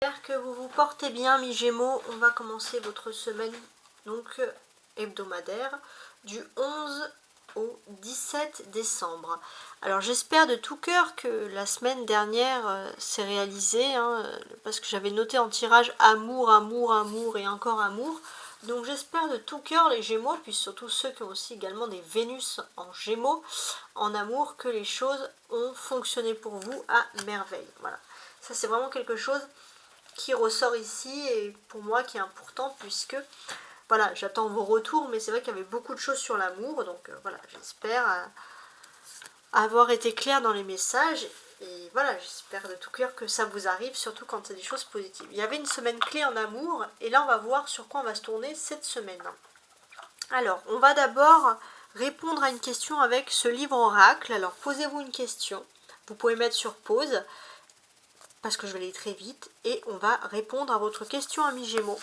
J'espère que vous vous portez bien, mes Gémeaux. On va commencer votre semaine donc hebdomadaire du 11 au 17 décembre. Alors j'espère de tout cœur que la semaine dernière s'est réalisée, parce que j'avais noté en tirage amour, amour, amour et encore amour. Donc j'espère de tout cœur, les Gémeaux, puis surtout ceux qui ont aussi également des Vénus en Gémeaux, en amour, que les choses ont fonctionné pour vous à merveille. Voilà, ça c'est vraiment quelque chose qui ressort ici et pour moi qui est important, puisque voilà, j'attends vos retours, mais c'est vrai qu'il y avait beaucoup de choses sur l'amour, donc voilà, j'espère avoir été claire dans les messages. Et voilà, j'espère de tout cœur que ça vous arrive, surtout quand c'est des choses positives. Il y avait une semaine clé en amour, et là on va voir sur quoi on va se tourner cette semaine. Alors, on va d'abord répondre à une question avec ce livre oracle. Alors, posez-vous une question, vous pouvez mettre sur pause, parce que je vais aller très vite, et on va répondre à votre question, amis Gémeaux.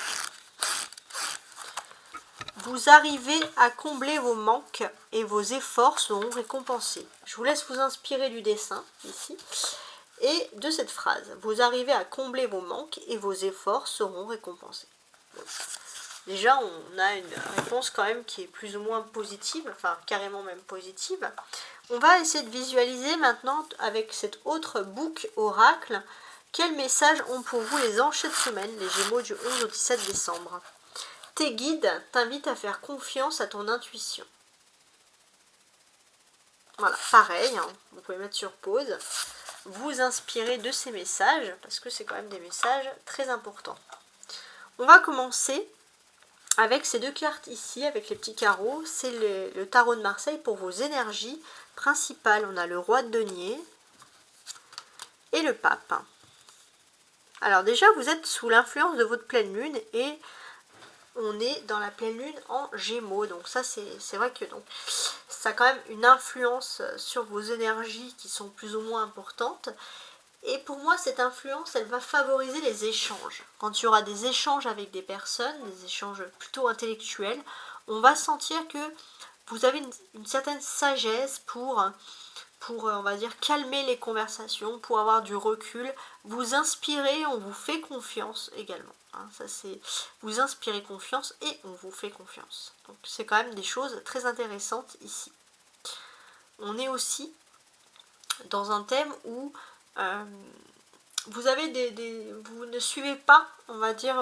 Vous arrivez à combler vos manques et vos efforts seront récompensés. Je vous laisse vous inspirer du dessin, ici, et de cette phrase. Vous arrivez à combler vos manques et vos efforts seront récompensés. Donc, déjà, on a une réponse quand même qui est plus ou moins positive, enfin carrément même positive. On va essayer de visualiser maintenant, avec cette autre boucle oracle, quels messages ont pour vous les anges cette semaine, les Gémeaux du 11 au 17 décembre. Tes guides t'invitent à faire confiance à ton intuition. Voilà, pareil, vous pouvez mettre sur pause. Vous inspirez de ces messages, parce que c'est quand même des messages très importants. On va commencer avec ces deux cartes ici, avec les petits carreaux. C'est le tarot de Marseille pour vos énergies principales. On a le roi de denier et le pape. Alors déjà, vous êtes sous l'influence de votre pleine lune et on est dans la pleine lune en Gémeaux. Donc ça, c'est vrai que donc, ça a quand même une influence sur vos énergies qui sont plus ou moins importantes. Et pour moi, cette influence, elle va favoriser les échanges. Quand il y aura des échanges avec des personnes, des échanges plutôt intellectuels, on va sentir que vous avez une certaine sagesse pour, on va dire, calmer les conversations, pour avoir du recul, vous inspirer, on vous fait confiance également. Ça c'est, vous inspirez confiance et on vous fait confiance. Donc c'est quand même des choses très intéressantes ici. On est aussi dans un thème où vous avez vous ne suivez pas, on va dire,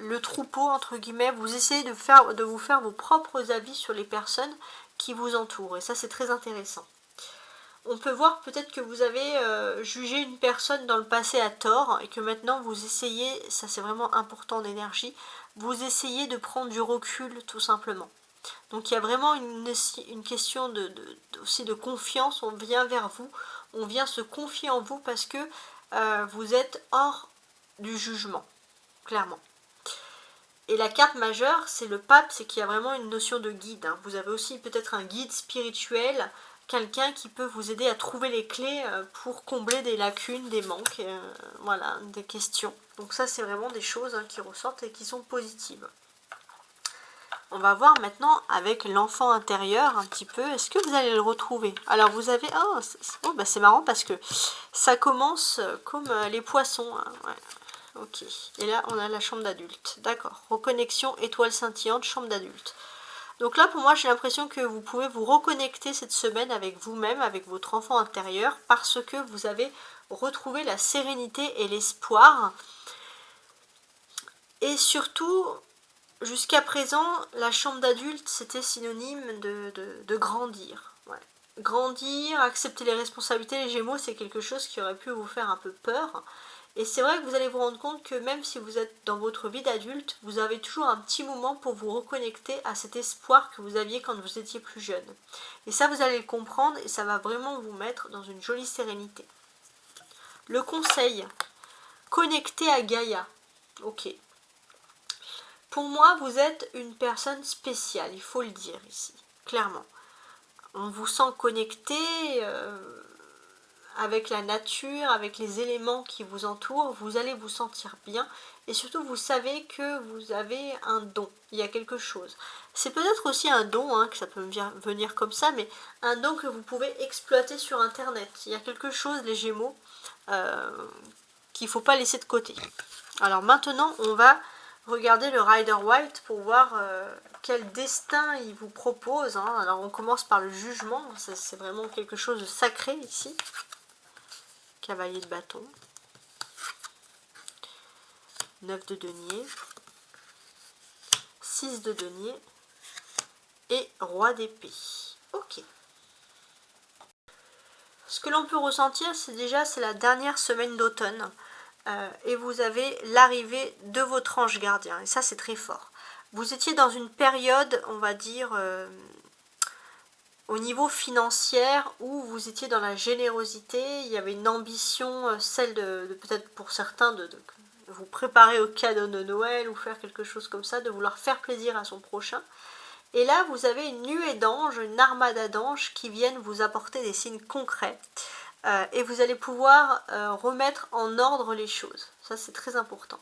le troupeau entre guillemets. Vous essayez de vous faire vos propres avis sur les personnes qui vous entourent, et ça c'est très intéressant. On peut voir peut-être que vous avez jugé une personne dans le passé à tort et que maintenant vous essayez, ça c'est vraiment important en énergie, vous essayez de prendre du recul tout simplement. Donc il y a vraiment une question aussi de confiance, on vient vers vous, on vient se confier en vous parce que vous êtes hors du jugement, clairement. Et la carte majeure, c'est le pape, c'est qu'il y a vraiment une notion de guide. Vous avez aussi peut-être un guide spirituel, quelqu'un qui peut vous aider à trouver les clés pour combler des lacunes, des manques, voilà, des questions. Donc ça, c'est vraiment des choses qui ressortent et qui sont positives. On va voir maintenant avec l'enfant intérieur un petit peu. Est-ce que vous allez le retrouver? Alors vous avez... Oh, bah c'est marrant parce que ça commence comme les poissons. Ouais. Ok. Et là, on a la chambre d'adulte. D'accord. Reconnexion, étoile scintillante, chambre d'adulte. Donc là, pour moi, j'ai l'impression que vous pouvez vous reconnecter cette semaine avec vous-même, avec votre enfant intérieur, parce que vous avez retrouvé la sérénité et l'espoir. Et surtout, jusqu'à présent, la chambre d'adulte, c'était synonyme de grandir. Ouais. Grandir, accepter les responsabilités, les Gémeaux, c'est quelque chose qui aurait pu vous faire un peu peur. Et c'est vrai que vous allez vous rendre compte que même si vous êtes dans votre vie d'adulte, vous avez toujours un petit moment pour vous reconnecter à cet espoir que vous aviez quand vous étiez plus jeune. Et ça, vous allez le comprendre et ça va vraiment vous mettre dans une jolie sérénité. Le conseil, connecter à Gaïa. Ok. Pour moi, vous êtes une personne spéciale, il faut le dire ici, clairement. On vous sent connecté avec la nature, avec les éléments qui vous entourent, vous allez vous sentir bien et surtout vous savez que vous avez un don, il y a quelque chose. C'est peut-être aussi un don, que ça peut venir comme ça, mais un don que vous pouvez exploiter sur internet. Il y a quelque chose, les Gémeaux, qu'il ne faut pas laisser de côté. Alors maintenant, on va regarder le Rider White pour voir quel destin il vous propose. Hein. Alors on commence par le jugement, c'est vraiment quelque chose de sacré ici. Cavalier de bâton. 9 de denier. 6 de denier. Et roi d'épée. Ok. Ce que l'on peut ressentir, c'est la dernière semaine d'automne. Et vous avez l'arrivée de votre ange gardien. Et ça, c'est très fort. Vous étiez dans une période, on va dire, au niveau financier, où vous étiez dans la générosité. Il y avait une ambition, celle de peut-être pour certains, de vous préparer au cadeau de Noël ou faire quelque chose comme ça, de vouloir faire plaisir à son prochain. Et là, vous avez une nuée d'anges, une armada d'anges qui viennent vous apporter des signes concrets. Et vous allez pouvoir remettre en ordre les choses. Ça, c'est très important.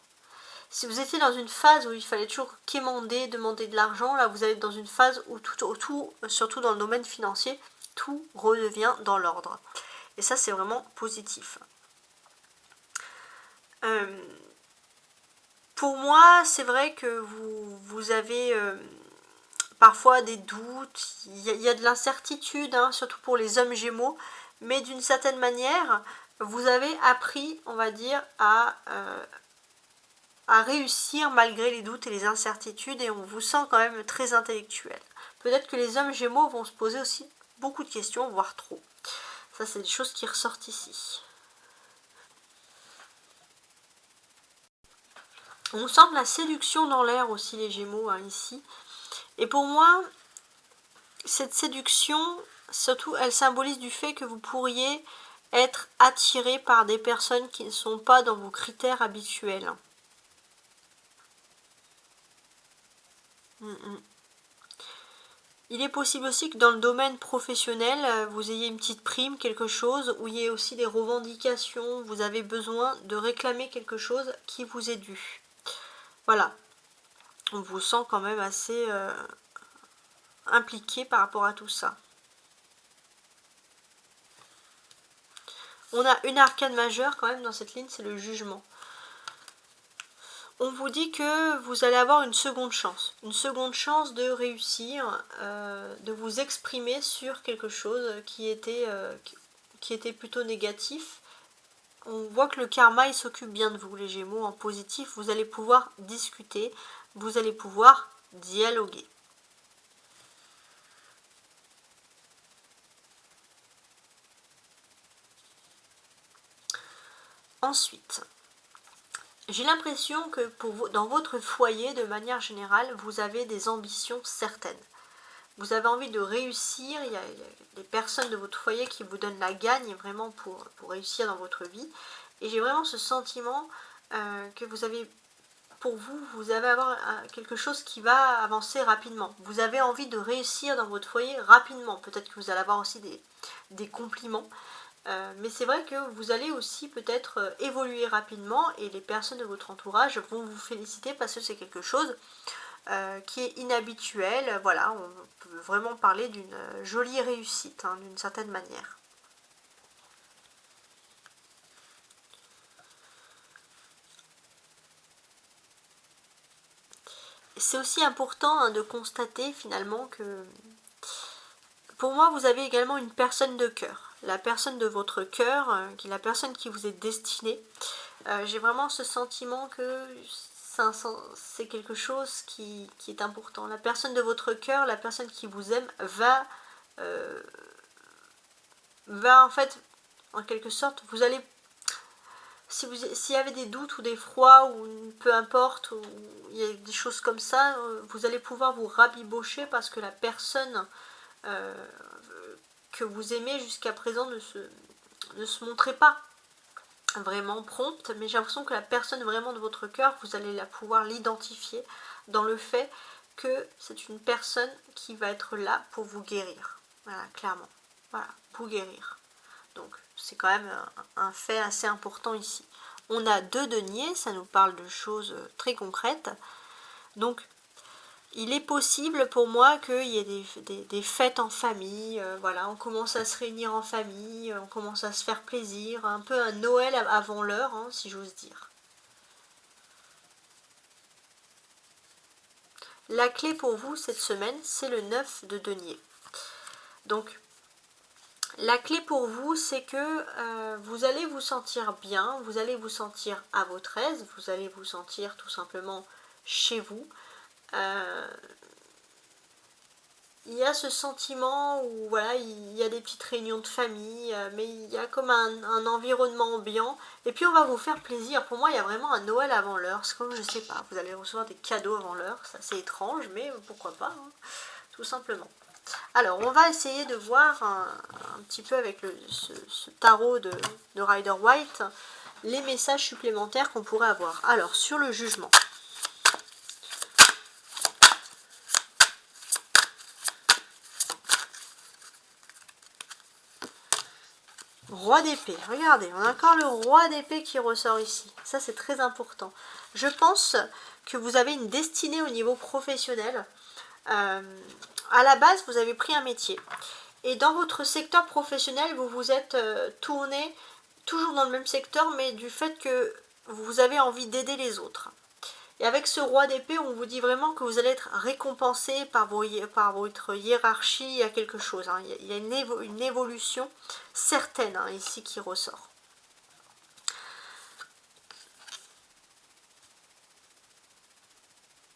Si vous étiez dans une phase où il fallait toujours quémander, demander de l'argent, là, vous êtes dans une phase où tout, surtout dans le domaine financier, tout redevient dans l'ordre. Et ça, c'est vraiment positif. Pour moi, c'est vrai que vous avez... parfois des doutes, il y a de l'incertitude, hein, surtout pour les hommes gémeaux, mais d'une certaine manière, vous avez appris, on va dire, à réussir malgré les doutes et les incertitudes, et on vous sent quand même très intellectuel. Peut-être que les hommes gémeaux vont se poser aussi beaucoup de questions, voire trop. Ça, c'est des choses qui ressortent ici. On sent de la séduction dans l'air aussi, les gémeaux, hein, ici. Et pour moi, cette séduction, surtout, elle symbolise du fait que vous pourriez être attiré par des personnes qui ne sont pas dans vos critères habituels. Il est possible aussi que dans le domaine professionnel, vous ayez une petite prime, quelque chose, où il y ait aussi des revendications, vous avez besoin de réclamer quelque chose qui vous est dû. Voilà. On vous sent quand même assez impliqué par rapport à tout ça. On a une arcane majeure quand même dans cette ligne, c'est le jugement. On vous dit que vous allez avoir une seconde chance de réussir, de vous exprimer sur quelque chose qui était plutôt négatif. On voit que le karma, il s'occupe bien de vous, les Gémeaux, en positif. Vous allez pouvoir discuter, vous allez pouvoir dialoguer. Ensuite, j'ai l'impression que dans votre foyer, de manière générale, vous avez des ambitions certaines. Vous avez envie de réussir, il y a des personnes de votre foyer qui vous donnent la gagne vraiment pour réussir dans votre vie. Et j'ai vraiment ce sentiment que vous avez, pour vous, vous allez avoir quelque chose qui va avancer rapidement. Vous avez envie de réussir dans votre foyer rapidement. Peut-être que vous allez avoir aussi des compliments. Mais c'est vrai que vous allez aussi peut-être évoluer rapidement et les personnes de votre entourage vont vous féliciter parce que c'est quelque chose qui est inhabituel. Voilà, on peut vraiment parler d'une jolie réussite, hein, d'une certaine manière. C'est aussi important, hein, de constater finalement que pour moi vous avez également une personne de cœur. La personne de votre cœur, qui est la personne qui vous est destinée. J'ai vraiment ce sentiment que c'est quelque chose qui est important. La personne de votre cœur, la personne qui vous aime, va en fait, en quelque sorte, vous allez, s'il y avait des doutes ou des froids, ou peu importe, ou il y a des choses comme ça, vous allez pouvoir vous rabibocher parce que la personne que vous aimez jusqu'à présent ne se montrait pas vraiment prompte, mais j'ai l'impression que la personne vraiment de votre cœur, vous allez pouvoir l'identifier dans le fait que c'est une personne qui va être là pour vous guérir. Voilà, clairement. Voilà, pour guérir. Donc, c'est quand même un fait assez important ici. On a 2 deniers, ça nous parle de choses très concrètes. Donc, il est possible pour moi qu'il y ait des fêtes en famille, voilà, on commence à se réunir en famille, on commence à se faire plaisir, un peu un Noël avant l'heure, hein, si j'ose dire. La clé pour vous cette semaine, c'est le 9 de denier. Donc, la clé pour vous, c'est que vous allez vous sentir bien, vous allez vous sentir à votre aise, vous allez vous sentir tout simplement chez vous. Il y a ce sentiment où voilà, il y a des petites réunions de famille, mais il y a comme un environnement ambiant. Et puis on va vous faire plaisir. Pour moi, il y a vraiment un Noël avant l'heure. C'est comme, je sais pas, vous allez recevoir des cadeaux avant l'heure. C'est assez étrange, mais pourquoi pas, hein, tout simplement. Alors, on va essayer de voir un petit peu avec ce tarot de Rider-Waite les messages supplémentaires qu'on pourrait avoir. Alors, sur le jugement. Roi d'épée, regardez, on a encore le roi d'épée qui ressort ici. Ça, c'est très important. Je pense que vous avez une destinée au niveau professionnel. À la base, vous avez pris un métier. Et dans votre secteur professionnel, vous vous êtes tourné toujours dans le même secteur, mais du fait que vous avez envie d'aider les autres. Et avec ce roi d'épée, on vous dit vraiment que vous allez être récompensé par votre hiérarchie à quelque chose. Hein. Il y a une évolution certaine hein, ici qui ressort.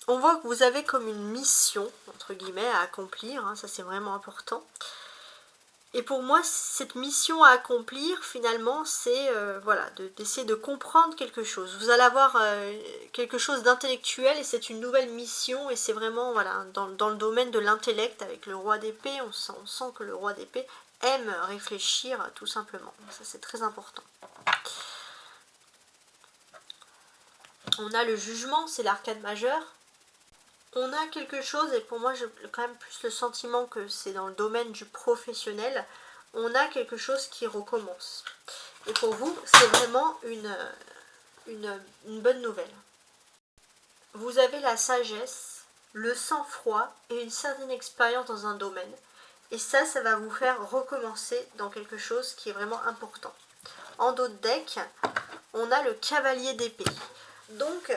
On voit que vous avez comme une mission, entre guillemets, à accomplir. Hein, ça, c'est vraiment important. Et pour moi, cette mission à accomplir, finalement, c'est voilà, d'essayer de comprendre quelque chose. Vous allez avoir quelque chose d'intellectuel et c'est une nouvelle mission. Et c'est vraiment voilà, dans le domaine de l'intellect, avec le roi d'épée, on sent que le roi d'épée aime réfléchir tout simplement. Ça, c'est très important. On a le jugement, c'est l'arcane majeur. On a quelque chose, et pour moi j'ai quand même plus le sentiment que c'est dans le domaine du professionnel, on a quelque chose qui recommence. Et pour vous, c'est vraiment une bonne nouvelle. Vous avez la sagesse, le sang-froid et une certaine expérience dans un domaine. Et ça va vous faire recommencer dans quelque chose qui est vraiment important. En dos de deck, on a le cavalier d'épée. Donc,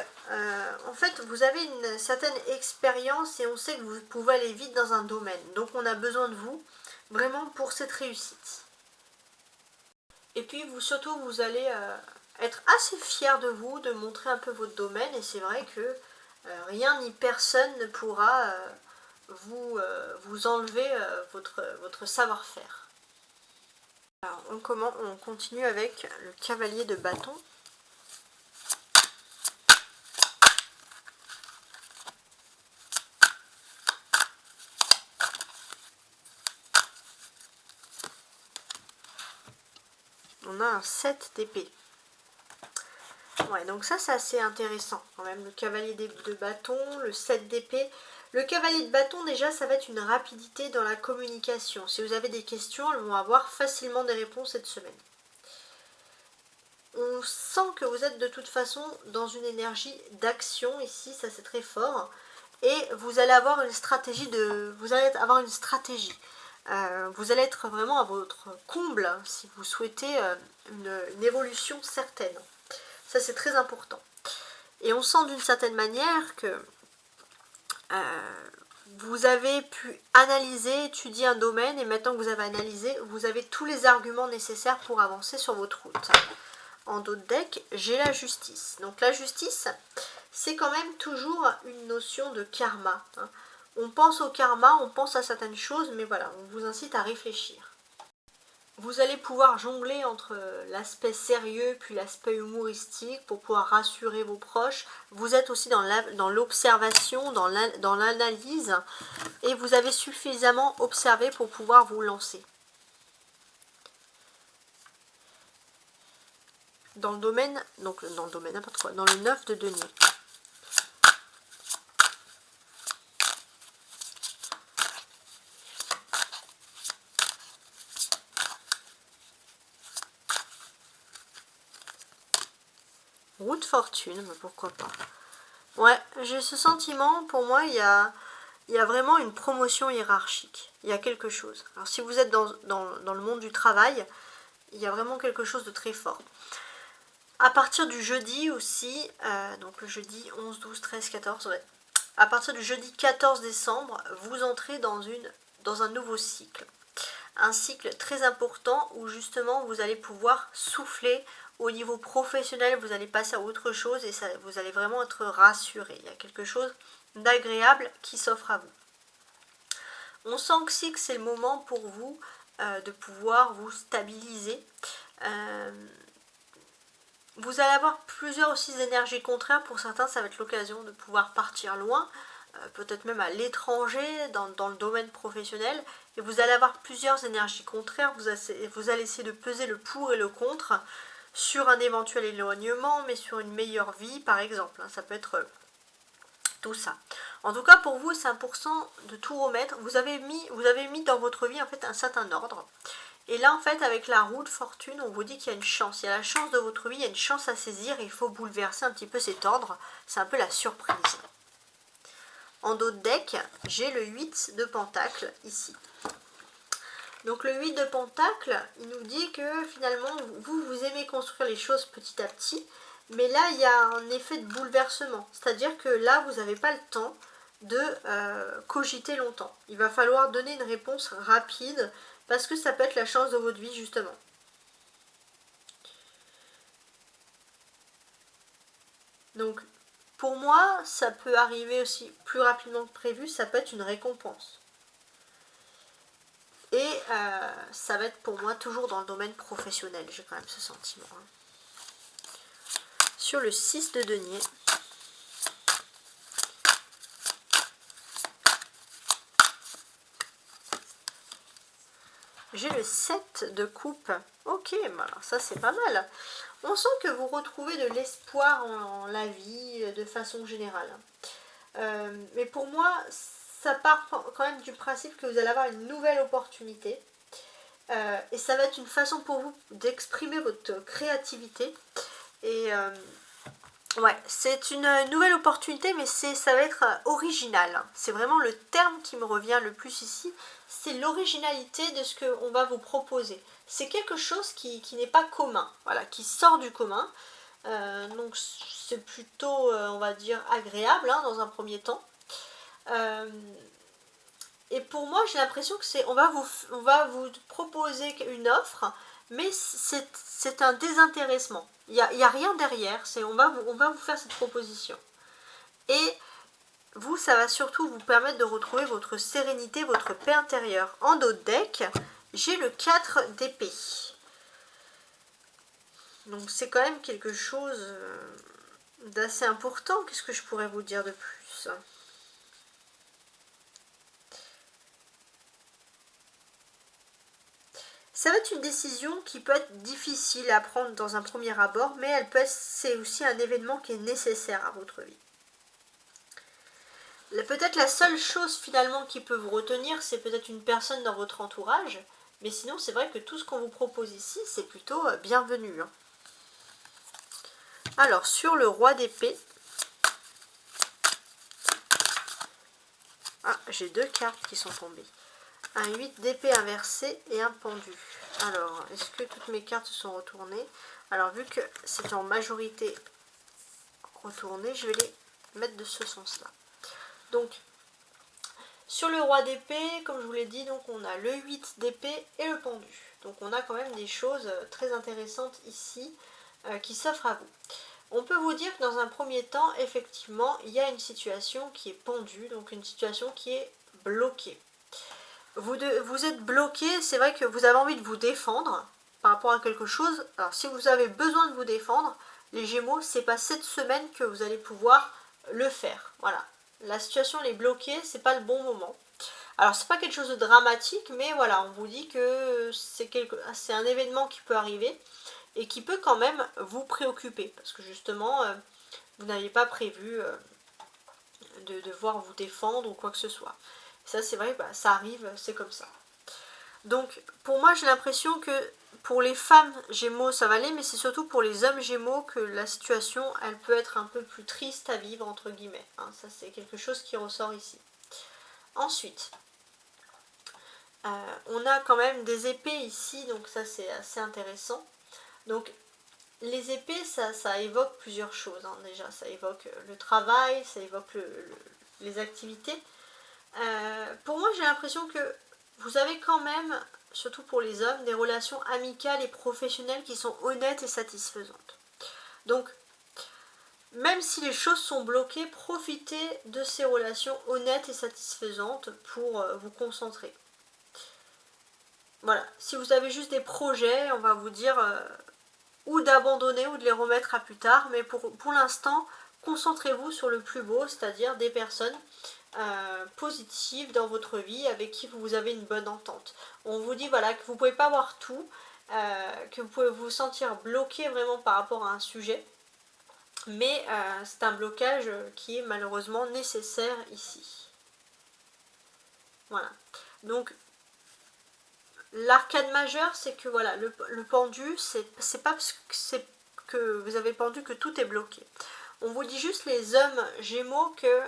en fait, vous avez une certaine expérience et on sait que vous pouvez aller vite dans un domaine. Donc, on a besoin de vous, vraiment, pour cette réussite. Et puis, surtout, vous allez être assez fier de vous, de montrer un peu votre domaine. Et c'est vrai que rien ni personne ne pourra vous enlever votre savoir-faire. Alors, on continue avec le cavalier de bâton. On a un 7 d'épée. Ouais, donc ça c'est assez intéressant quand même. Le cavalier de bâton, le 7 d'épée. Le cavalier de bâton, déjà, ça va être une rapidité dans la communication. Si vous avez des questions, elles vont avoir facilement des réponses cette semaine. On sent que vous êtes de toute façon dans une énergie d'action ici, ça c'est très fort. Et vous allez avoir une stratégie vous allez avoir une stratégie. Vous allez être vraiment à votre comble si vous souhaitez une évolution certaine. Ça, c'est très important. Et on sent d'une certaine manière que vous avez pu analyser, étudier un domaine, et maintenant que vous avez analysé, vous avez tous les arguments nécessaires pour avancer sur votre route. En dos de deck, j'ai la justice. Donc la justice, c'est quand même toujours une notion de karma. Hein. On pense au karma, on pense à certaines choses, mais voilà, on vous incite à réfléchir. Vous allez pouvoir jongler entre l'aspect sérieux puis l'aspect humoristique pour pouvoir rassurer vos proches. Vous êtes aussi dans l'observation, dans l'analyse, et vous avez suffisamment observé pour pouvoir vous lancer. Dans le domaine, n'importe quoi, dans le 9 de denier. Roue de fortune, mais pourquoi pas. Ouais, j'ai ce sentiment, pour moi, il y a il y a vraiment une promotion hiérarchique. Il y a quelque chose. Alors si vous êtes dans le monde du travail, il y a vraiment quelque chose de très fort. À partir du jeudi aussi, donc le jeudi 11, 12, 13, 14, ouais. À partir du jeudi 14 décembre, vous entrez dans un nouveau cycle. Un cycle très important où justement vous allez pouvoir souffler au niveau professionnel, vous allez passer à autre chose et ça, vous allez vraiment être rassuré. Il y a quelque chose d'agréable qui s'offre à vous. On sent aussi que c'est le moment pour vous de pouvoir vous stabiliser. Vous allez avoir plusieurs aussi énergies contraires. Pour certains, ça va être l'occasion de pouvoir partir loin, peut-être même à l'étranger, dans le domaine professionnel. Et vous allez avoir plusieurs énergies contraires. Vous allez essayer de peser le pour et le contre sur un éventuel éloignement, mais sur une meilleure vie, par exemple. Ça peut être tout ça. En tout cas, pour vous, c'est important de tout remettre. Vous avez mis dans votre vie en fait un certain ordre. Et là, en fait, avec la roue de fortune, on vous dit qu'il y a une chance. Il y a la chance de votre vie, il y a une chance à saisir et il faut bouleverser un petit peu cet ordre. C'est un peu la surprise. En dos de deck, j'ai le 8 de Pentacle ici. Donc le 8 de Pentacle, il nous dit que finalement, vous aimez construire les choses petit à petit. Mais là, il y a un effet de bouleversement. C'est-à-dire que là, vous n'avez pas le temps de cogiter longtemps. Il va falloir donner une réponse rapide parce que ça peut être la chance de votre vie, justement. Donc, pour moi, ça peut arriver aussi plus rapidement que prévu. Ça peut être une récompense. Et ça va être pour moi toujours dans le domaine professionnel. J'ai quand même ce sentiment. Sur le 6 de denier, j'ai le 7 de coupe. Ok, alors ça c'est pas mal. On sent que vous retrouvez de l'espoir en la vie de façon générale. Mais pour moi, ça part quand même du principe que vous allez avoir une nouvelle opportunité. Et ça va être une façon pour vous d'exprimer votre créativité. Et ouais, c'est une nouvelle opportunité, mais ça va être original. C'est vraiment le terme qui me revient le plus ici. C'est l'originalité de ce qu'on va vous proposer. C'est quelque chose qui n'est pas commun, voilà, qui sort du commun. Donc c'est plutôt, on va dire, agréable dans un premier temps. Et pour moi, j'ai l'impression que on va vous proposer une offre, mais c'est un désintéressement. Il y a rien derrière. On va vous faire cette proposition. Et vous, ça va surtout vous permettre de retrouver votre sérénité, votre paix intérieure. En dos de deck, j'ai le 4 d'épée. Donc c'est quand même quelque chose d'assez important. Qu'est-ce que je pourrais vous dire de plus ? Ça va être une décision qui peut être difficile à prendre dans un premier abord, mais c'est aussi un événement qui est nécessaire à votre vie. Peut-être la seule chose finalement qui peut vous retenir, c'est peut-être une personne dans votre entourage, mais sinon c'est vrai que tout ce qu'on vous propose ici, c'est plutôt bienvenu. Alors, sur le roi d'épée, j'ai deux cartes qui sont tombées. Un 8 d'épée inversé et un pendu. Alors, est-ce que toutes mes cartes se sont retournées? Alors, vu que c'est en majorité retourné, je vais les mettre de ce sens-là. Donc, sur le roi d'épée, comme je vous l'ai dit, donc on a le 8 d'épée et le pendu. Donc, on a quand même des choses très intéressantes ici qui s'offrent à vous. On peut vous dire que dans un premier temps, effectivement, il y a une situation qui est pendue, donc une situation qui est bloquée. Vous êtes bloqué, c'est vrai que vous avez envie de vous défendre par rapport à quelque chose. Alors si vous avez besoin de vous défendre, les Gémeaux, c'est pas cette semaine que vous allez pouvoir le faire. Voilà, la situation elle est bloquée, c'est pas le bon moment. Alors c'est pas quelque chose de dramatique, mais voilà, on vous dit que c'est un événement qui peut arriver et qui peut quand même vous préoccuper parce que justement vous n'aviez pas prévu de devoir vous défendre ou quoi que ce soit. Ça c'est vrai, ça arrive, c'est comme ça. Donc pour moi j'ai l'impression que pour les femmes Gémeaux ça va aller, mais c'est surtout pour les hommes Gémeaux que la situation elle peut être un peu plus triste à vivre entre guillemets. Ça c'est quelque chose qui ressort ici. Ensuite, on a quand même des épées ici, donc ça c'est assez intéressant. Donc les épées, ça évoque plusieurs choses, hein, déjà. Ça évoque le travail, ça évoque les activités. Pour moi, j'ai l'impression que vous avez quand même, surtout pour les hommes, des relations amicales et professionnelles qui sont honnêtes et satisfaisantes. Donc, même si les choses sont bloquées, profitez de ces relations honnêtes et satisfaisantes pour vous concentrer. Voilà, si vous avez juste des projets, on va vous dire ou d'abandonner ou de les remettre à plus tard, mais pour l'instant, concentrez-vous sur le plus beau, c'est-à-dire des personnes positives dans votre vie avec qui vous avez une bonne entente. On vous dit voilà que vous ne pouvez pas avoir tout, que vous pouvez vous sentir bloqué vraiment par rapport à un sujet, mais c'est un blocage qui est malheureusement nécessaire ici. Voilà. Donc l'arcane majeure, c'est que voilà, le pendu, c'est pas parce que vous avez pendu que tout est bloqué. On vous dit juste, les hommes gémeaux, que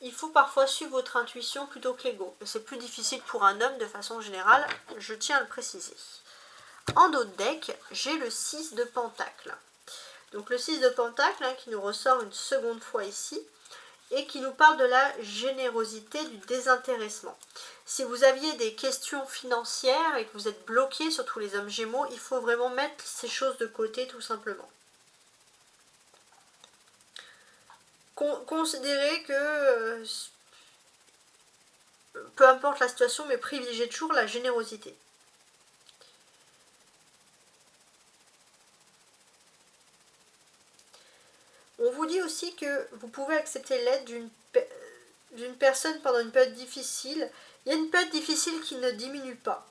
il faut parfois suivre votre intuition plutôt que l'ego. C'est plus difficile pour un homme de façon générale, je tiens à le préciser. En d'autres decks, j'ai le 6 de Pentacle. Donc le 6 de Pentacle, hein, qui nous ressort une seconde fois ici, et qui nous parle de la générosité, du désintéressement. Si vous aviez des questions financières et que vous êtes bloqué, surtout les hommes gémeaux, il faut vraiment mettre ces choses de côté tout simplement. Considérez que, peu importe la situation, mais privilégiez toujours la générosité. On vous dit aussi que vous pouvez accepter l'aide d'une personne pendant une période difficile. Il y a une période difficile qui ne diminue pas.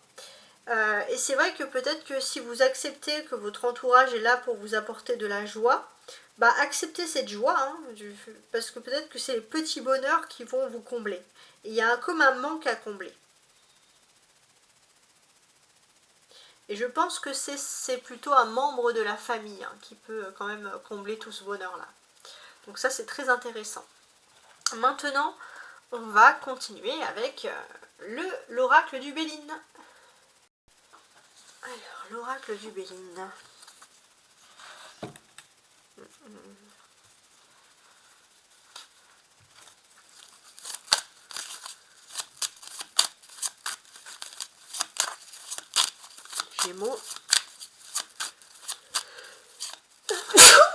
Et c'est vrai que peut-être que si vous acceptez que votre entourage est là pour vous apporter de la joie, bah acceptez cette joie, hein, parce que peut-être que c'est les petits bonheurs qui vont vous combler. Et il y a comme un manque à combler. Et je pense que c'est plutôt un membre de la famille, hein, qui peut quand même combler tout ce bonheur-là. Donc ça, c'est très intéressant. Maintenant, on va continuer avec l'oracle du Béline. Alors, l'oracle du Béline. Gémeaux.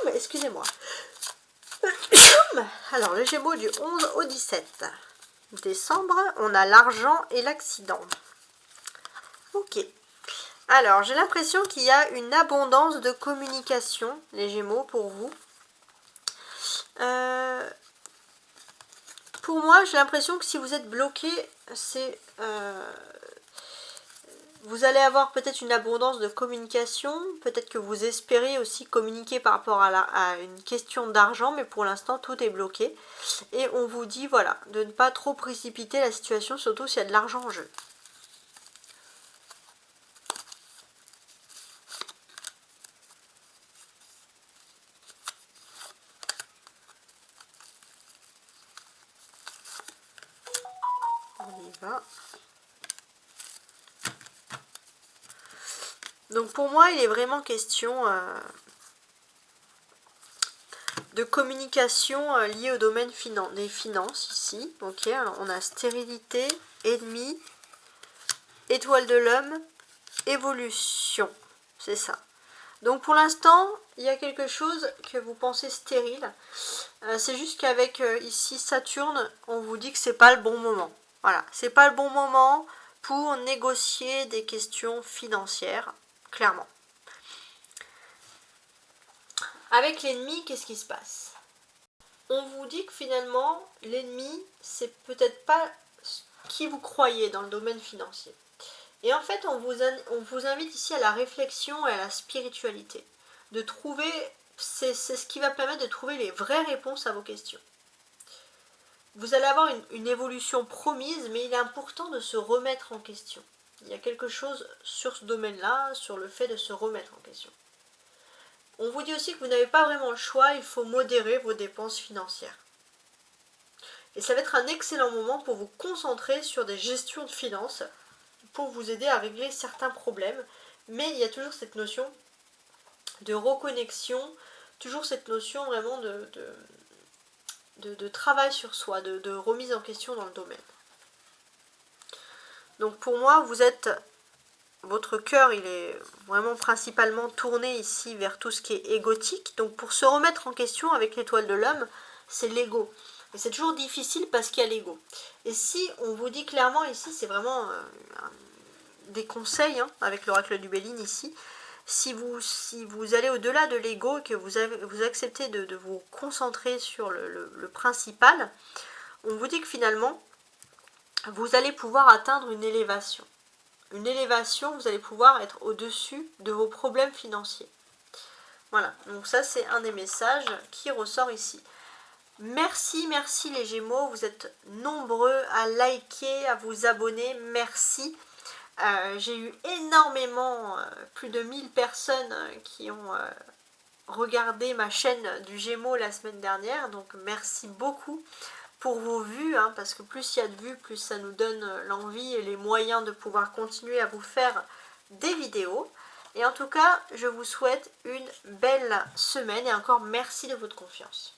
Excusez-moi. Alors, le Gémeaux du 11 au 17 décembre, on a l'argent et l'accident. Ok. Alors, j'ai l'impression qu'il y a une abondance de communication, les Gémeaux, pour vous. Pour moi, j'ai l'impression que si vous êtes bloqué, c'est... vous allez avoir peut-être une abondance de communication, peut-être que vous espérez aussi communiquer par rapport à une question d'argent, mais pour l'instant tout est bloqué. Et on vous dit voilà, de ne pas trop précipiter la situation, surtout s'il y a de l'argent en jeu. On y va. Donc pour moi, il est vraiment question de communication liée au domaine des finances ici. Ok, alors on a stérilité, ennemi, étoile de l'homme, évolution. C'est ça. Donc pour l'instant, il y a quelque chose que vous pensez stérile. C'est juste qu'avec ici Saturne, on vous dit que c'est pas le bon moment. Voilà, c'est pas le bon moment pour négocier des questions financières, clairement. Avec l'ennemi, qu'est-ce qui se passe? On vous dit que finalement, l'ennemi, c'est peut-être pas qui vous croyez dans le domaine financier. Et en fait, on vous invite ici à la réflexion et à la spiritualité. De trouver, c'est ce qui va permettre de trouver les vraies réponses à vos questions. Vous allez avoir une évolution promise, mais il est important de se remettre en question. Il y a quelque chose sur ce domaine-là, sur le fait de se remettre en question. On vous dit aussi que vous n'avez pas vraiment le choix, il faut modérer vos dépenses financières. Et ça va être un excellent moment pour vous concentrer sur des gestions de finances, pour vous aider à régler certains problèmes. Mais il y a toujours cette notion de reconnexion, toujours cette notion vraiment de travail sur soi, de remise en question dans le domaine. Donc pour moi, votre cœur, il est vraiment principalement tourné ici vers tout ce qui est égotique. Donc pour se remettre en question avec l'étoile de l'homme, c'est l'ego. Et c'est toujours difficile parce qu'il y a l'ego. Et si on vous dit clairement ici, c'est vraiment des conseils avec l'oracle du Béline ici, si vous allez au-delà de l'ego et que vous acceptez de vous concentrer sur le principal, on vous dit que finalement, vous allez pouvoir atteindre une élévation. Une élévation, vous allez pouvoir être au-dessus de vos problèmes financiers. Voilà, donc ça c'est un des messages qui ressort ici. Merci les Gémeaux, vous êtes nombreux à liker, à vous abonner, merci. J'ai eu énormément, plus de 1000 personnes qui ont regardé ma chaîne du Gémeaux la semaine dernière, donc merci beaucoup pour vos vues, parce que plus il y a de vues, plus ça nous donne l'envie et les moyens de pouvoir continuer à vous faire des vidéos. Et en tout cas, je vous souhaite une belle semaine et encore merci de votre confiance.